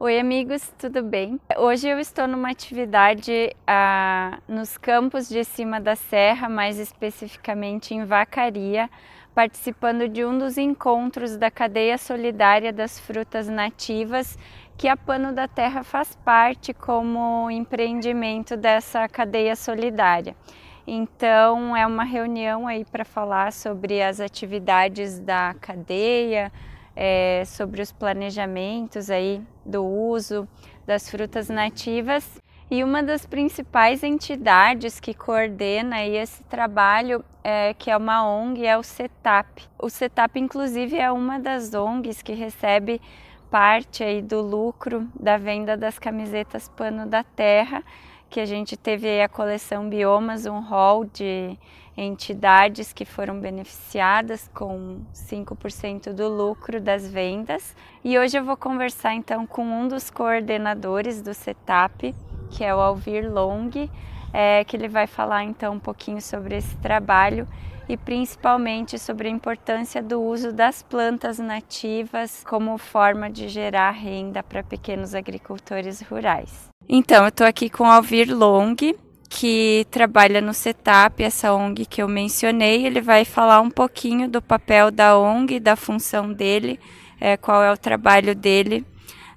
Oi amigos, tudo bem? Hoje eu estou numa atividade nos campos de cima da serra, mais especificamente em Vacaria, participando de um dos encontros da cadeia solidária das frutas nativas, que a Pano da Terra faz parte como empreendimento dessa cadeia solidária. Então é uma reunião aí para falar sobre as atividades da cadeia, sobre os planejamentos aí do uso das frutas nativas, e uma das principais entidades que coordena aí esse trabalho, que é uma ONG, é o CETAP. O CETAP inclusive é uma das ONGs que recebe parte aí do lucro da venda das camisetas Pano da Terra, que a gente teve aí a coleção Biomas, um hall de entidades que foram beneficiadas com 5% do lucro das vendas. E hoje eu vou conversar então com um dos coordenadores do CETAP, que é o Alvir Long, que ele vai falar então um pouquinho sobre esse trabalho e principalmente sobre a importância do uso das plantas nativas como forma de gerar renda para pequenos agricultores rurais. Então, eu estou aqui com o Alvir Long, que trabalha no CETAP, essa ONG que eu mencionei. Ele vai falar um pouquinho do papel da ONG, da função dele, qual é o trabalho dele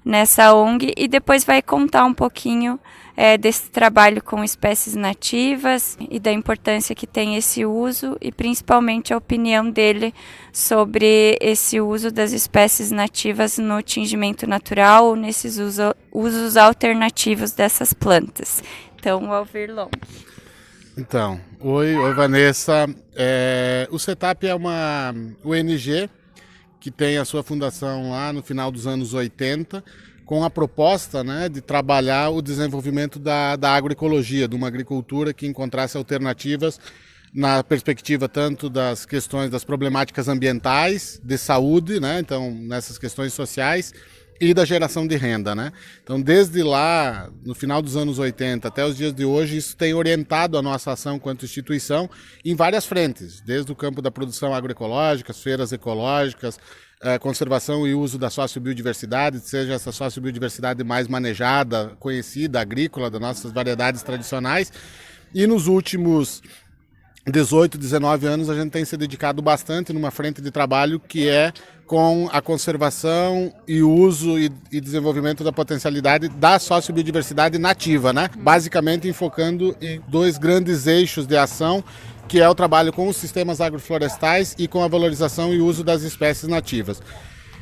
nessa ONG, e depois vai contar um pouquinho desse trabalho com espécies nativas e da importância que tem esse uso e principalmente a opinião dele sobre esse uso das espécies nativas no tingimento natural ou nesses usos alternativos dessas plantas. Então, o Alvir Long. Então, oi Vanessa. O CETAP é uma ONG que tem a sua fundação lá no final dos anos 80, com a proposta, né, de trabalhar o desenvolvimento da agroecologia, de uma agricultura que encontrasse alternativas na perspectiva tanto das questões das problemáticas ambientais, de saúde, né, então nessas questões sociais, e da geração de renda, né? Então, desde lá, no final dos anos 80 até os dias de hoje, isso tem orientado a nossa ação quanto instituição em várias frentes, desde o campo da produção agroecológica, as feiras ecológicas, conservação e uso da sociobiodiversidade, seja essa sociobiodiversidade mais manejada, conhecida, agrícola, das nossas variedades tradicionais. E nos últimos 18, 19 anos a gente tem se dedicado bastante numa frente de trabalho que é com a conservação e uso e desenvolvimento da potencialidade da sociobiodiversidade nativa, né? Basicamente enfocando em dois grandes eixos de ação, que é o trabalho com os sistemas agroflorestais e com a valorização e uso das espécies nativas.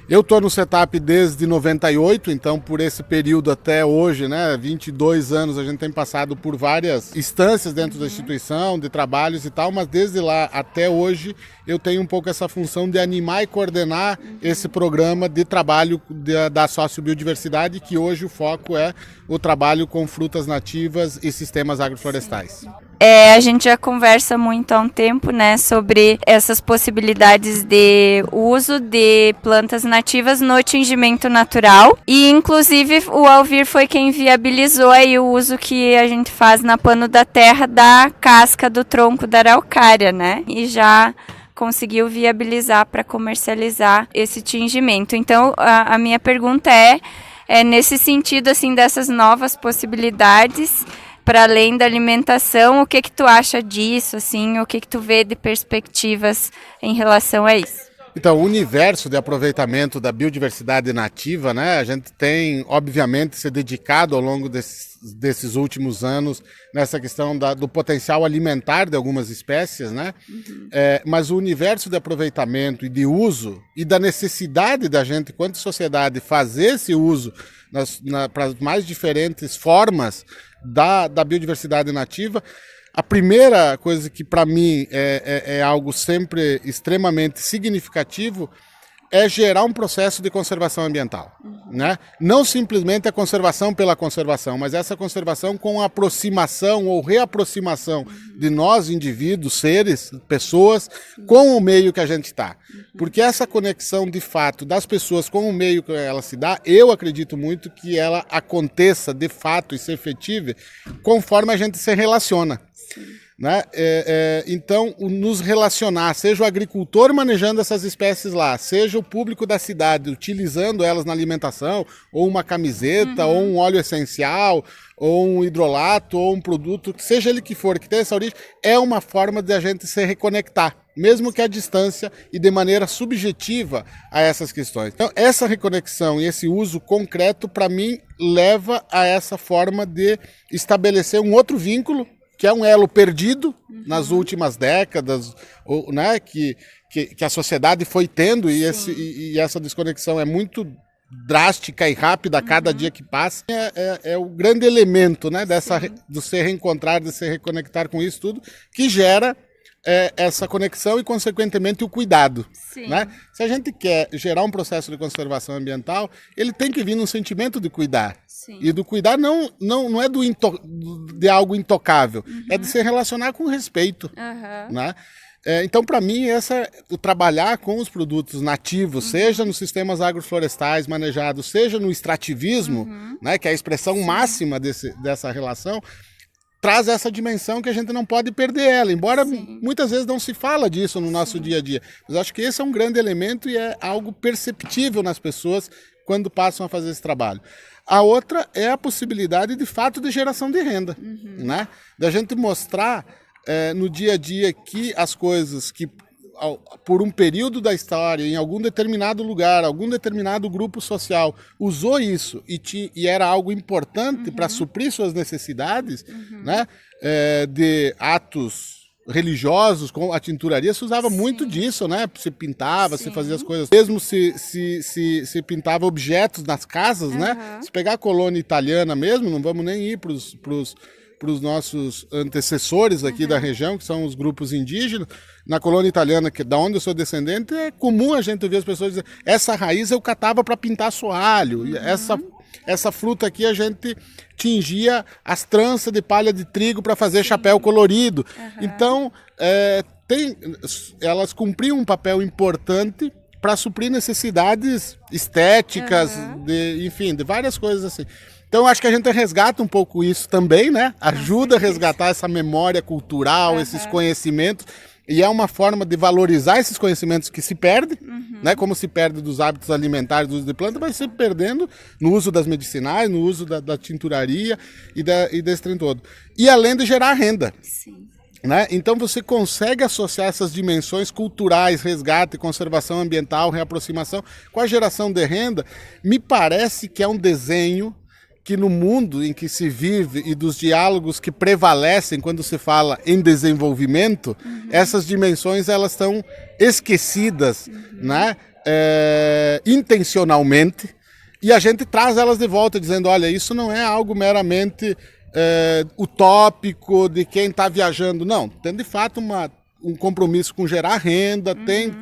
Eu estou no CETAP desde 98, então por esse período até hoje, né, 22 anos, a gente tem passado por várias instâncias dentro da instituição, de trabalhos e tal, mas desde lá até hoje eu tenho um pouco essa função de animar e coordenar esse programa de trabalho da sociobiodiversidade, que hoje o foco é o trabalho com frutas nativas e sistemas agroflorestais. A gente já conversa muito há um tempo, né, sobre essas possibilidades de uso de plantas nativas no tingimento natural, e inclusive o Alvir foi quem viabilizou aí o uso que a gente faz na Pano da Terra da casca do tronco da araucária, né, e já conseguiu viabilizar para comercializar esse tingimento. Então, a minha pergunta é nesse sentido, assim, dessas novas possibilidades, para além da alimentação, o que tu acha disso, assim, o que tu vê de perspectivas em relação a isso? Então, o universo de aproveitamento da biodiversidade nativa, né, a gente tem, obviamente, se dedicado ao longo desses últimos anos nessa questão do potencial alimentar de algumas espécies, né? Mas o universo de aproveitamento e de uso e da necessidade da gente, enquanto sociedade, fazer esse uso para as mais diferentes formas da biodiversidade nativa. A primeira coisa que para mim é algo sempre extremamente significativo é gerar um processo de conservação ambiental, né? Não simplesmente a conservação pela conservação, mas essa conservação com aproximação ou reaproximação de nós, indivíduos, seres, pessoas, com o meio que a gente está. Porque essa conexão, de fato, das pessoas com o meio que ela se dá, eu acredito muito que ela aconteça, de fato, e se efetive conforme a gente se relaciona. né? Então, nos relacionar, seja o agricultor manejando essas espécies lá, seja o público da cidade utilizando elas na alimentação, ou uma camiseta, ou um óleo essencial, ou um hidrolato, ou um produto, seja ele que for, que tenha essa origem, é uma forma de a gente se reconectar, mesmo que à distância e de maneira subjetiva a essas questões. Então, essa reconexão e esse uso concreto, para mim, leva a essa forma de estabelecer um outro vínculo, que é um elo perdido nas últimas décadas, né, que a sociedade foi tendo, e essa desconexão é muito drástica e rápida a cada dia que passa. É o grande elemento, né, do se reencontrar, de se reconectar com isso tudo, que gera essa conexão e, consequentemente, o cuidado. Né? Se a gente quer gerar um processo de conservação ambiental, ele tem que vir num sentimento de cuidar. Sim. E do cuidar não é de algo intocável, é de se relacionar com respeito. Né? Então, para mim, o trabalhar com os produtos nativos, seja nos sistemas agroflorestais manejados, seja no extrativismo, né, que é a expressão máxima dessa relação, traz essa dimensão que a gente não pode perder ela, embora muitas vezes não se fala disso no nosso dia a dia. Mas acho que esse é um grande elemento e é algo perceptível nas pessoas quando passam a fazer esse trabalho. A outra é a possibilidade, de fato, de geração de renda, né? Da gente mostrar no dia a dia que as coisas que, por um período da história, em algum determinado lugar, algum determinado grupo social usou isso e era algo importante para suprir suas necessidades, né? De atos religiosos, com a tinturaria, se usava muito disso, né? Se pintava, se fazia as coisas. Mesmo se pintava objetos nas casas, né? Se pegar a colônia italiana mesmo, não vamos nem ir para os nossos antecessores aqui da região, que são os grupos indígenas. Na colônia italiana, da onde eu sou descendente, é comum a gente ver as pessoas dizer: essa raiz eu catava para pintar assoalho, e essa fruta aqui a gente tingia as tranças de palha de trigo para fazer chapéu colorido. Então, elas cumpriam um papel importante para suprir necessidades estéticas, enfim, de várias coisas assim. Então, acho que a gente resgata um pouco isso também, né? Ajuda a resgatar essa memória cultural, esses conhecimentos. E é uma forma de valorizar esses conhecimentos que se perdem, né? Como se perde dos hábitos alimentares, do uso de planta, vai se perdendo no uso das medicinais, no uso da tinturaria e desse trem todo. E além de gerar renda. Sim. Né? Então você consegue associar essas dimensões culturais, resgate, conservação ambiental, reaproximação, com a geração de renda. Me parece que é um desenho que, no mundo em que se vive e dos diálogos que prevalecem quando se fala em desenvolvimento, essas dimensões elas estão esquecidas, né? Intencionalmente, e a gente traz elas de volta dizendo: olha, isso não é algo meramente utópico de quem está viajando, não, tem de fato um compromisso com gerar renda, tem,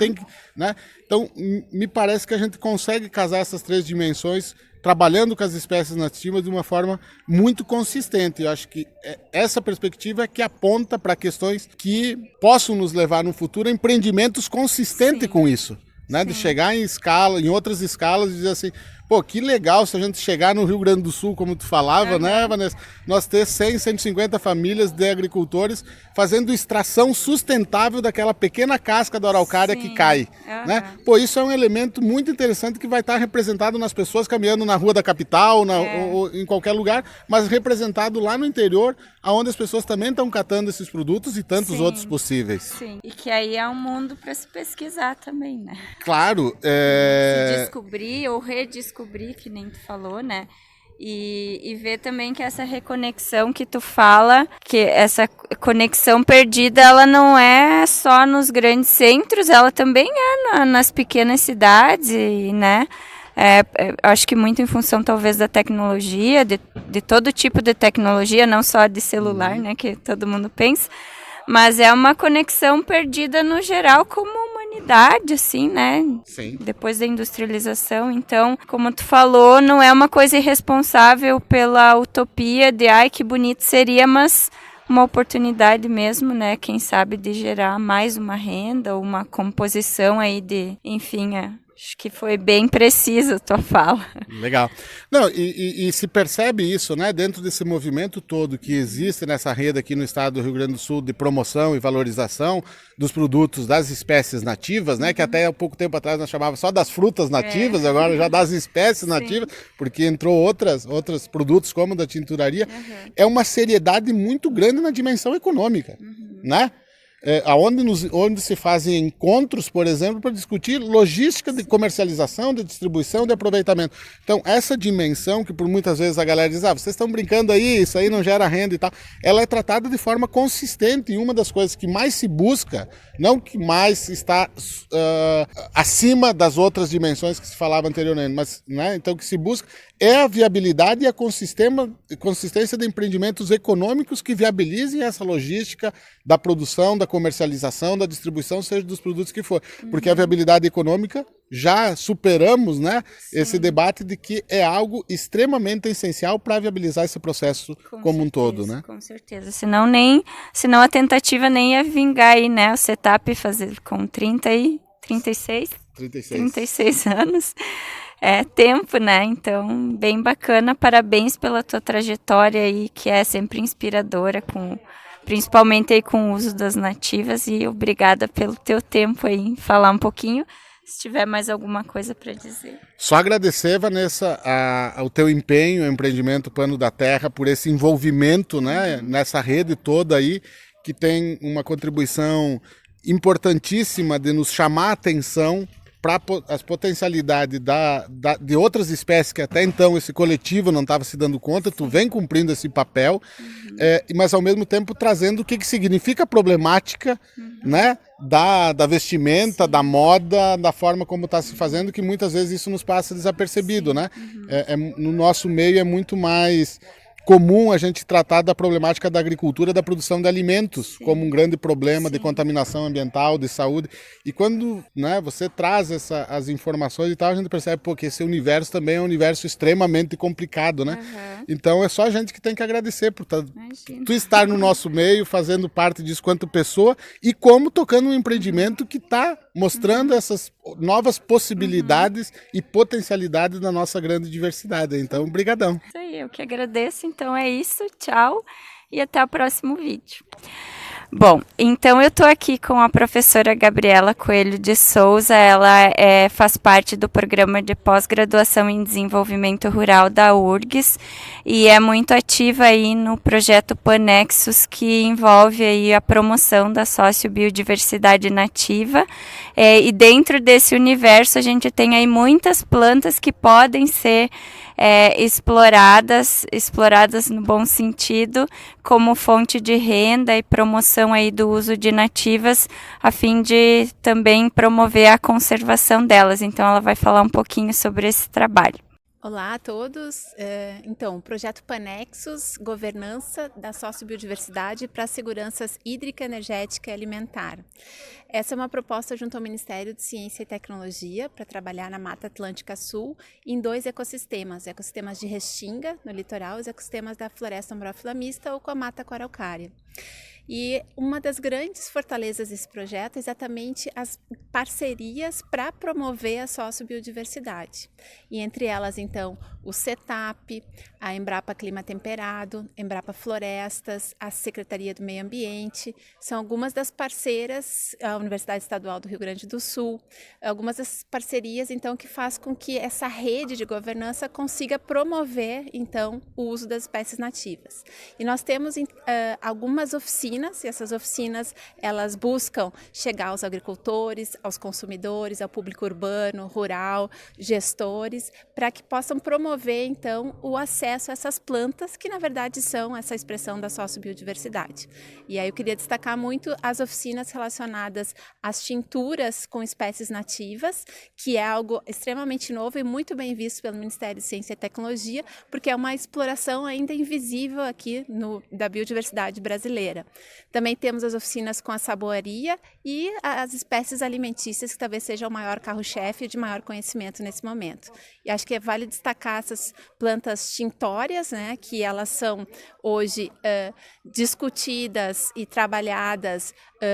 né? Então, me parece que a gente consegue casar essas três dimensões trabalhando com as espécies nativas de uma forma muito consistente. Eu acho que essa perspectiva é que aponta para questões que possam nos levar no futuro a empreendimentos consistentes com isso, né? De chegar em outras escalas e dizer assim: pô, que legal se a gente chegar no Rio Grande do Sul, como tu falava, né, Vanessa? Nós ter 100, 150 famílias de agricultores fazendo extração sustentável daquela pequena casca da araucária que cai. Né? Pô, isso é um elemento muito interessante que vai estar representado nas pessoas caminhando na rua da capital, ou em qualquer lugar, mas representado lá no interior, onde as pessoas também estão catando esses produtos e tantos outros possíveis. Sim, e que aí é um mundo para se pesquisar também, né? Claro. Se descobrir ou redescobrir, que nem tu falou, né? E ver também que essa reconexão que tu fala, que essa conexão perdida, ela não é só nos grandes centros, ela também é nas pequenas cidades, né? Acho que muito em função talvez da tecnologia, de todo tipo de tecnologia, não só de celular, né? Que todo mundo pensa, mas é uma conexão perdida no geral como humanidade, assim, né? Sim. Depois da industrialização. Então, como tu falou, não é uma coisa irresponsável pela utopia de ai, que bonito seria, mas uma oportunidade mesmo, né? Quem sabe de gerar mais uma renda ou uma composição aí de, enfim, Acho que foi bem precisa a tua fala. Legal. Não, e se percebe isso, né, dentro desse movimento todo que existe nessa rede aqui no estado do Rio Grande do Sul de promoção e valorização dos produtos das espécies nativas, né, que até há pouco tempo atrás nós chamávamos só das frutas nativas, agora já das espécies nativas, porque entrou outros produtos como da tinturaria. É uma seriedade muito grande na dimensão econômica, né? Onde se fazem encontros, por exemplo, para discutir logística de comercialização, de distribuição, de aproveitamento. Então, essa dimensão que por muitas vezes a galera diz, vocês estão brincando aí, isso aí não gera renda e tal, ela é tratada de forma consistente, e uma das coisas que mais se busca, não que mais está acima das outras dimensões que se falava anteriormente, mas, né, então o que se busca é a viabilidade e a consistência de empreendimentos econômicos que viabilizem essa logística da produção, da comercialização, da distribuição, seja dos produtos que for. Porque a viabilidade econômica, já superamos, né, esse debate de que é algo extremamente essencial para viabilizar esse processo como um todo, né? Com certeza, senão a tentativa nem ia vingar aí, né, o setup fazer com 36 anos. É tempo, né? Então, bem bacana. Parabéns pela tua trajetória aí, que é sempre inspiradora, principalmente aí com o uso das nativas. E obrigada pelo teu tempo aí em falar um pouquinho. Se tiver mais alguma coisa para dizer. Só agradecer, Vanessa, o teu empenho, o empreendimento Pano da Terra, por esse envolvimento, né, nessa rede toda aí, que tem uma contribuição importantíssima de nos chamar a atenção para as potencialidades de outras espécies que até então esse coletivo não estava se dando conta. Tu vem cumprindo esse papel, mas ao mesmo tempo trazendo o que significa a problemática, né, da vestimenta, da moda, da forma como está se fazendo, que muitas vezes isso nos passa desapercebido, né? No nosso meio é muito mais comum a gente tratar da problemática da agricultura, da produção de alimentos, como um grande problema de contaminação ambiental, de saúde. E quando, né, você traz as informações e tal, a gente percebe que esse universo também é um universo extremamente complicado, né? Então é só a gente que tem que agradecer por tu estar no nosso meio, fazendo parte disso quanto pessoa e como tocando um empreendimento que está mostrando essas novas possibilidades e potencialidades da nossa grande diversidade. Então, brigadão. Isso aí, eu que agradeço. Então é isso, tchau e até o próximo vídeo. Bom, então eu estou aqui com a professora Gabriela Coelho de Souza. Ela faz parte do programa de pós-graduação em desenvolvimento rural da URGS e é muito ativa aí no projeto Panexus, que envolve aí a promoção da sociobiodiversidade nativa. E dentro desse universo a gente tem aí muitas plantas que podem ser exploradas no bom sentido, como fonte de renda e promoção aí do uso de nativas, a fim de também promover a conservação delas. Então ela vai falar um pouquinho sobre esse trabalho. Olá a todos. Então, o projeto Panexus, governança da sociobiodiversidade para a segurança hídrica, energética e alimentar. Essa é uma proposta junto ao Ministério de Ciência e Tecnologia para trabalhar na Mata Atlântica Sul em 2 ecossistemas de restinga no litoral e os ecossistemas da floresta umbrófila mista ou com a mata araucária. E uma das grandes fortalezas desse projeto é exatamente as parcerias para promover a sociobiodiversidade. E entre elas, então, o CETAP, a Embrapa Clima Temperado, Embrapa Florestas, a Secretaria do Meio Ambiente, são algumas das parceiras, a Universidade Estadual do Rio Grande do Sul, algumas das parcerias, então, que faz com que essa rede de governança consiga promover, então, o uso das espécies nativas. E nós temos algumas oficinas, e essas oficinas, elas buscam chegar aos agricultores, aos consumidores, ao público urbano, rural, gestores, para que possam promover, então, o acesso a essas plantas, que na verdade são essa expressão da sociobiodiversidade. E aí eu queria destacar muito as oficinas relacionadas às tinturas com espécies nativas, que é algo extremamente novo e muito bem visto pelo Ministério de Ciência e Tecnologia, porque é uma exploração ainda invisível aqui da biodiversidade brasileira. Também temos as oficinas com a saboaria e as espécies alimentícias, que talvez seja o maior carro-chefe de maior conhecimento nesse momento. E acho que vale destacar essas plantas tintórias, né, que elas são hoje discutidas e trabalhadas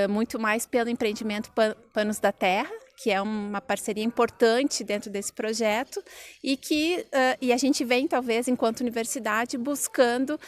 muito mais pelo empreendimento Panos da Terra, que é uma parceria importante dentro desse projeto e a gente vem, talvez, enquanto universidade, buscando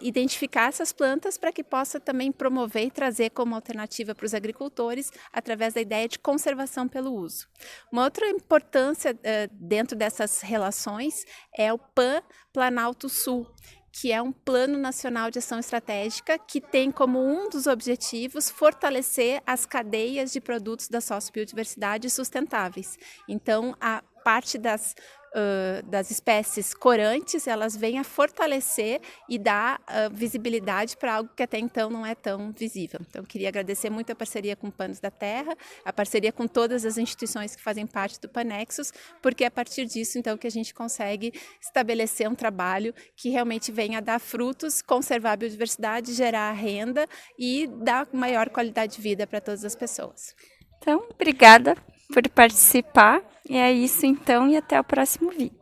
identificar essas plantas para que possa também promover e trazer como alternativa para os agricultores através da ideia de conservação pelo uso. Uma outra importância dentro dessas relações é o PAN Planalto Sul, que é um Plano Nacional de Ação Estratégica que tem como um dos objetivos fortalecer as cadeias de produtos da sociobiodiversidade sustentáveis. Então, a parte das espécies corantes, elas vêm a fortalecer e dar visibilidade para algo que até então não é tão visível. Então, eu queria agradecer muito a parceria com Panos da Terra, a parceria com todas as instituições que fazem parte do Panexus, porque é a partir disso, então, que a gente consegue estabelecer um trabalho que realmente venha a dar frutos, conservar a biodiversidade, gerar renda e dar maior qualidade de vida para todas as pessoas. Então, obrigada por participar. E é isso então, e até o próximo vídeo.